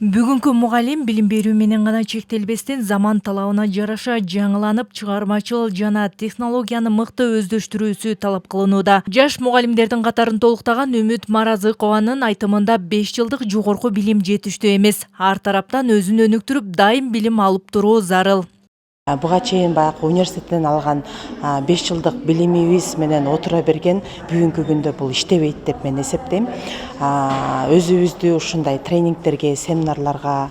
Бүгүнкү мугалим билим берүү менен гана чектелбестен заман талабына жараша жаңыланып, чыгармачыл жана технологияны мыкты өздөштүрүүсү талап кылынууда. Жаш мугалимдердин катарын толуктаган Үмүт Маразыкованын айтымында 5 жылдык жогорку билим жетиштүү эмес. Ар тараптан өзүн өнүктүрүп, дайым билим алып туруу зарыл. Буга чейин баягы университеттен алган 5 жылдык билимибиз менен отура берген бүгүнкү күндө бул иштебейт деп мен эсептейм. Өзүбүздү ушундай тренингтерге, семинарларга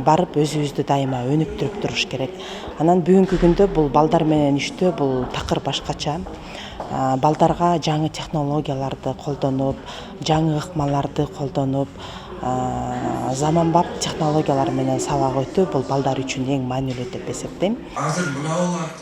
барып өзүбүздү дайыма өнүктүрүп туруш керек. Анан бүгүнкү күндө бул балдар менен иштөө бул такыр башкача. Балдарга жаңы технологияларды колдонуп, жаңы ыкмаларды колдонуп, заманбап технологиялар менен сабак өтүү бул балдар үчүн эң маанилүү деп эсептейм.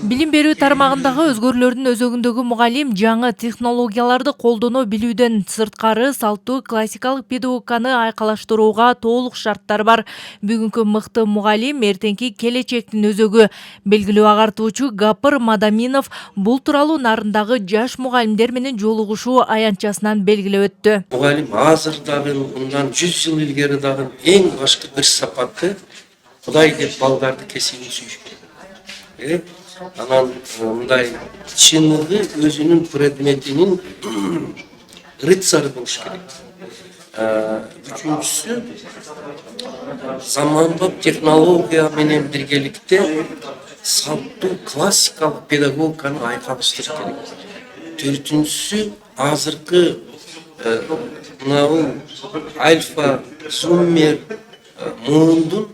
Билим берүү тармагындагы өзгөрүүлөрдүн өзөгүндөгү мугалим жаңы технологияларды колдоно билүүдөн сырткары салттуу классикалык педагогиканы айкалаштырууга толук шарттар бар. Бүгүнкү мыкты мугалим эртеңки келечектин өзөгү. Белгилүү агартуучу Гапыр Мадаминов бул тууралуу нарындагы жаш мугалимдер менен жолугушуу аянтчасынан белгилеп өттү. Мугалим азыр дагы мындан 100 жыл илгери дагы эң башкы бир сапаты Кудай деп балдарды кесибин сүйүш керек. Анан мындай чыныгы өзүнүн предметинин рыцары болуш керек. Үчүнчүсү заманбап технология менен биргеликте салттуу классикалык педагогиканы айкалыштырыш керек. Төртүнчүсү азыркы альфа, зуммер, муундун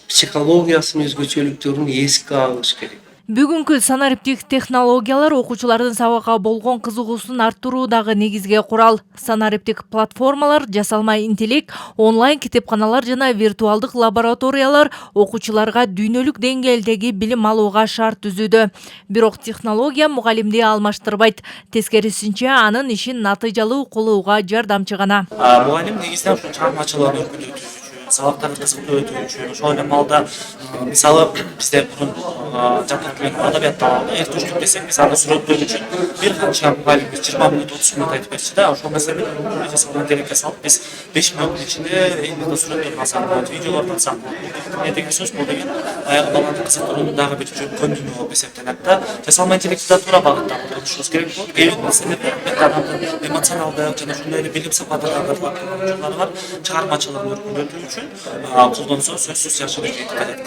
психологиясынын өзгөчөлүктөрүн эске алыш керек. Бүгүнкү санариптик технологиялар окуучулардын сабакка болгон кызыгуусун арттыруудагы негизги курал. Санариптик платформалар, жасалма интеллект, онлайн китепканалар жана виртуалдык лабораториялар окуучуларга дүйнөлүк деңгээлдеги билим алууга шарт түзүүдө. Бирок технология мугалимди алмаштырбайт. Тескерисинче, анын ишин натыйжалуу кылууга жардамчы гана. Мугалим негизинен ушу чыгармачылыгын өркүндөтүү үчүн, сабактарды кызыктуу өтүү үчүн, ошол эле маалда мисалы бизде мурун жапон тилинен адабиятты алалы, эртүштүк десек, биз аны сүрөттөө үчүн бир канча мугалим 20 мүнөт, 30 мүнөт айтып берчү да. Ошол нерсени жасалган интеллектке салып, биз 5 мүнөттүн ичинде эң мыкты сүрөттөрдү алсак болот, видеолорду алсак болот. Эмне деген сөз, бул деген баягы баланы кызыктыруунун дагы бир көмүнү болуп эсептелет да. Жасалма интеллектти да туура багыттап турушубуз керек болот. Кээ бир нерселерде адамдын эмоционалдык жана ошондой эле билим сапатына кызыктырган бар, чыгармачылыгын өркүндөтүү үчүн колдонсо сөзсүз жакшы нетиже келет.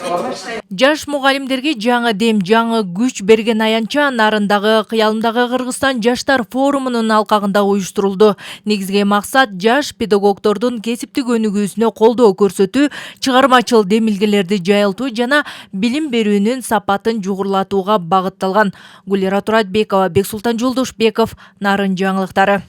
Жаш мугалимдерге жаңы дем, жаңы күч берген аянтча нарындагы Кыялымдагы Кыргызстан жаштар форумунун алкагында уюштурулду. Негизги максат жаш педагогдордун кесиптик өнүгүүсүнө колдоо көрсөтүү, чыгармачыл демилгелерди жайылтуу жана билим берүүнүн сапатын жугурлатууга багытталган. Гулира Туратбекова, Бексултан Жолдошбеков, Нарын жаңылыктары.